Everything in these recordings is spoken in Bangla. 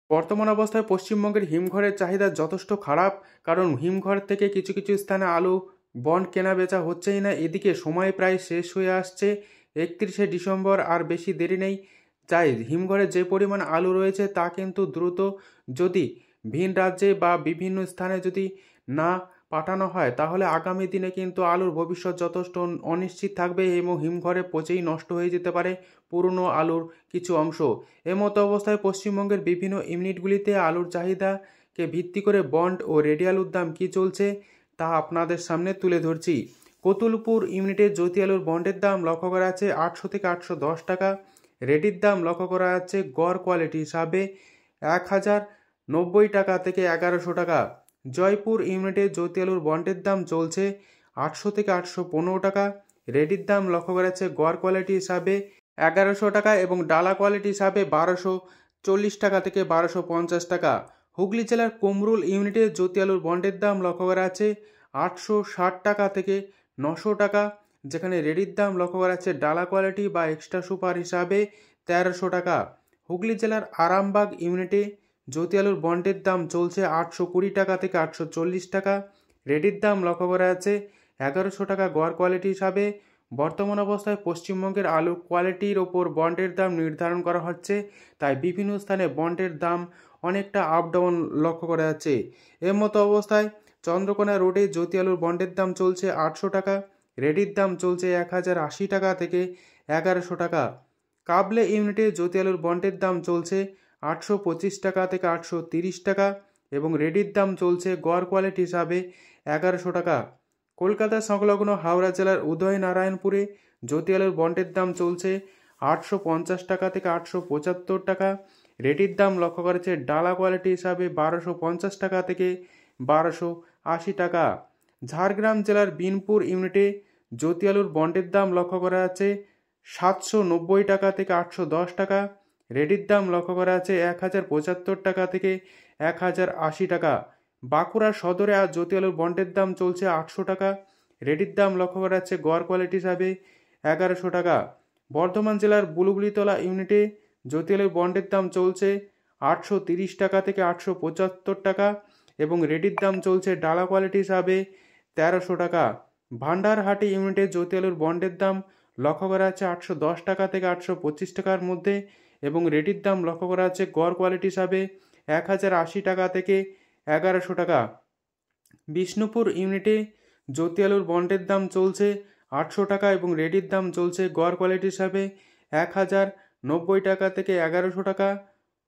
বর্তমান অবস্থায় পশ্চিমবঙ্গের হিমঘরের চাহিদা যথেষ্ট খারাপ, কারণ হিমঘর থেকে কিছু কিছু স্থানে আলু বন্ড কেনা বেচা হচ্ছেই না। এদিকে সময় প্রায় শেষ হয়ে আসছে, 31শে ডিসেম্বর, আর বেশি দেরি নেই। তাই হিমঘরে যে পরিমাণ আলু রয়েছে তা কিন্তু দ্রুত, যদি ভিন রাজ্যে বা বিভিন্ন স্থানে যদি না পাঠানো হয়, তাহলে আগামী দিনে কিন্তু আলুর ভবিষ্যৎ যথেষ্ট অনিশ্চিত থাকবে এবং হিমঘরে পচেই নষ্ট হয়ে যেতে পারে পুরনো আলুর কিছু অংশ। এমতো অবস্থায় পশ্চিমবঙ্গের বিভিন্ন ইউনিটগুলিতে আলুর চাহিদাকে ভিত্তি করে বন্ড ও রেডি আলুর দাম কী চলছে তা আপনাদের সামনে তুলে ধরছি। কতুলপুর ইউনিটে জ্যোতি আলুর বন্ডের দাম লক্ষ্য করা যাচ্ছে 800 থেকে 810 টাকা। রেডির দাম লক্ষ্য করা যাচ্ছে গড় কোয়ালিটি হিসাবে 1090 টাকা থেকে 1100 টাকা। জয়পুর ইউনিটে জ্যোতি আলুর বন্ডের দাম চলছে 800 থেকে 815 টাকা। রেডির দাম লক্ষ্য করা যাচ্ছে গড় কোয়ালিটি হিসাবে 1100 টাকা এবং ডালা কোয়ালিটি হিসাবে 1240 টাকা থেকে 1250 টাকা। হুগলি জেলার কুমরুল ইউনিটে জ্যোতি আলুর বন্ডের দাম লক্ষ্য করা আছে 860 টাকা থেকে 900 টাকা, যেখানে রেডির দাম লক্ষ্য করা যাচ্ছে ডালা কোয়ালিটি বা এক্সট্রা সুপার হিসাবে 1300 টাকা। হুগলি জেলার আরামবাগ ইউনিটে জ্যোতি আলুর বন্ডের দাম চলছে 820 টাকা থেকে 840 টাকা। রেডির দাম লক্ষ্য করা যাচ্ছে 1100 টাকা গড় কোয়ালিটি হিসাবে। বর্তমান অবস্থায় পশ্চিমবঙ্গের আলুর কোয়ালিটির ওপর বন্ডের দাম নির্ধারণ করা হচ্ছে, তাই বিভিন্ন স্থানে বন্ডের দাম অনেকটা আপ ডাউন লক্ষ্য করা যাচ্ছে। এর মতো অবস্থায় চন্দ্রকোনা রোডে জ্যোতি আলুর বন্ডের দাম চলছে 800 টাকা। রেডির দাম চলছে 1080 টাকা থেকে 1100 টাকা। কাবলে ইউনিটে জ্যোতি আলুর বন্ডের দাম চলছে 825 টাকা থেকে 830 টাকা এবং রেডির দাম চলছে গড় কোয়ালিটি হিসাবে 1100 টাকা। কলকাতা সংলগ্ন হাওড়া জেলার উদয়নারায়ণপুরে জ্যোতি আলুর বন্ডের দাম চলছে 850 টাকা থেকে 875 টাকা। রেডির দাম লক্ষ্য করেছে ডালা কোয়ালিটি হিসাবে 1250 টাকা থেকে 1280 টাকা। ঝাড়গ্রাম জেলার বিনপুর ইউনিটে জ্যোতি আলুর বন্ডের দাম লক্ষ্য করা যাচ্ছে 790 টাকা থেকে 810 টাকা। রেডির দাম লক্ষ্য করা আছে 1075 টাকা থেকে 1080 টাকা। বাঁকুড়া সদরে আজ জ্যোতি আলুর বন্ডের দাম চলছে 800 টাকা। রেডির দাম লক্ষ্য করা যাচ্ছে গড় কোয়ালিটি হিসাবে 1100 টাকা। বর্ধমান জেলার বুলবুলিতলা ইউনিটে জ্যোতি আলুর বন্ডের দাম চলছে 830 টাকা থেকে 875 টাকা এবং রেডির দাম চলছে ডালা কোয়ালিটি হিসাবে 1300 টাকা। ভান্ডারহাটি ইউনিটে জ্যোতি আলুর বন্ডের দাম লক্ষ্য করা যাচ্ছে 810 টাকা থেকে 825 টাকার মধ্যে এবং রেডির দাম লক্ষ্য করা যাচ্ছে গড় কোয়ালিটি হিসাবে 1080 টাকা থেকে 1100 টাকা। বিষ্ণুপুর ইউনিটে জ্যোতি আলুর বন্ডের দাম চলছে 800 টাকা এবং রেডির দাম চলছে গড় কোয়ালিটি হিসাবে 1090 টাকা থেকে 1100 টাকা।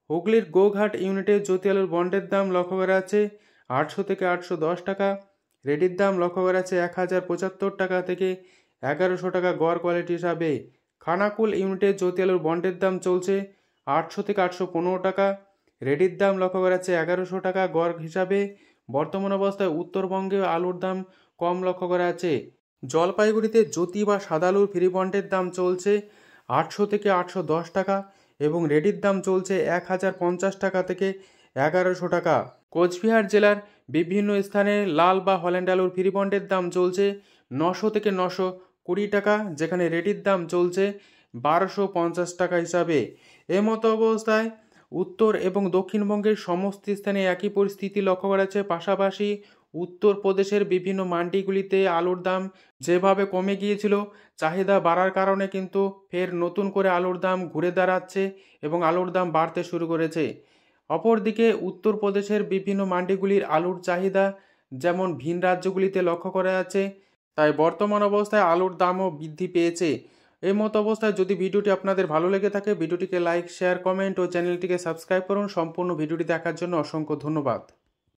হুগলির গোঘাট ইউনিটে জ্যোতি আলুর বন্ডের দাম লক্ষ্য করা আছে 800 থেকে 810 টাকা। রেডির দাম লক্ষ্য করা আছে 1075 টাকা থেকে 1100 টাকা গড় কোয়ালিটি হিসাবে। খানাকুল ইউনিটে জ্যোতি আলুর বন্ডের দাম চলছে 800 থেকে 815 টাকা। রেডির দাম লক্ষ্য করা যাচ্ছে 1100 টাকা গড় হিসাবে। বর্তমান অবস্থায় উত্তরবঙ্গে আলুর দাম কম লক্ষ্য করা আছে। জলপাইগুড়িতে জ্যোতি বা সাদা আলুর ফ্রি বন্ডের দাম চলছে 800 থেকে 810 টাকা এবং রেডির দাম চলছে 1050 টাকা থেকে 1100 টাকা। কোচবিহার জেলার বিভিন্ন স্থানে লাল বা হল্যান্ড আলুর ফ্রি বন্ডের দাম চলছে 900 থেকে 920 টাকা, যেখানে রেডির দাম চলছে 1250 টাকা হিসাবে। এমতো অবস্থায় উত্তর এবং দক্ষিণবঙ্গের সমস্ত স্থানে একই পরিস্থিতি লক্ষ্য করা যাচ্ছে। পাশাপাশি উত্তরপ্রদেশের বিভিন্ন মান্ডিগুলিতে আলুর দাম যেভাবে কমে গিয়েছিল, চাহিদা বাড়ার কারণে কিন্তু ফের নতুন করে আলুর দাম ঘুরে দাঁড়াচ্ছে এবং আলুর দাম বাড়তে শুরু করেছে। অপরদিকে উত্তরপ্রদেশের বিভিন্ন মান্ডিগুলির আলুর চাহিদা যেমন ভিন রাজ্যগুলিতে লক্ষ্য করা যাচ্ছে, তাই বর্তমান অবস্থায় আলুর দামও বৃদ্ধি পেয়েছে। এই মতো অবস্থায় যদি ভিডিওটি আপনাদের ভালো লেগে থাকে, ভিডিওটিকে লাইক, শেয়ার, কমেন্ট ও চ্যানেলটিকে সাবস্ক্রাইব করুন। সম্পূর্ণ ভিডিওটি দেখার জন্য অসংখ্য ধন্যবাদ।